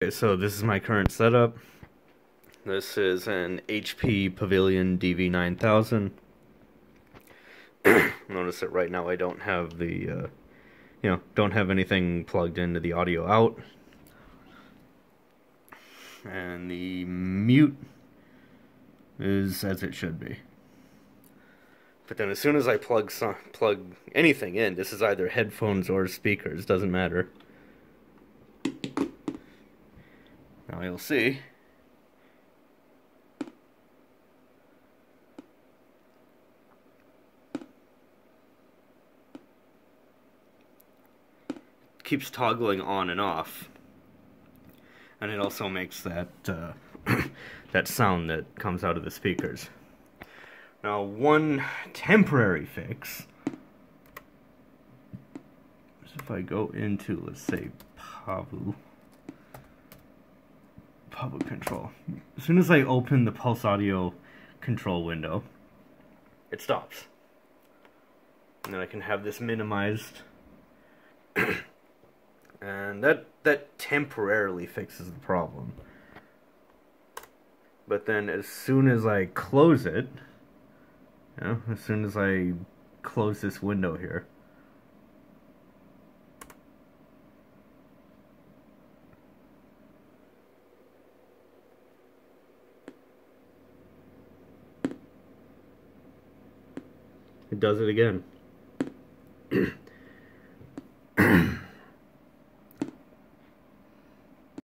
Okay, so this is my current setup. This is an HP Pavilion DV9000. Notice that right now I don't have the, don't have anything plugged into the audio out. And the mute is as it should be. But then as soon as I plug anything in, this is either headphones or speakers, doesn't matter. Now you'll see. It keeps toggling on and off. And it also makes that that sound that comes out of the speakers. Now, one temporary fix is if I go into, let's say, Pavu control. As soon as I open the pulse audio control window, it stops. And then I can have this minimized. And that temporarily fixes the problem. But then as soon as I close it, as soon as I close this window here, it does it again.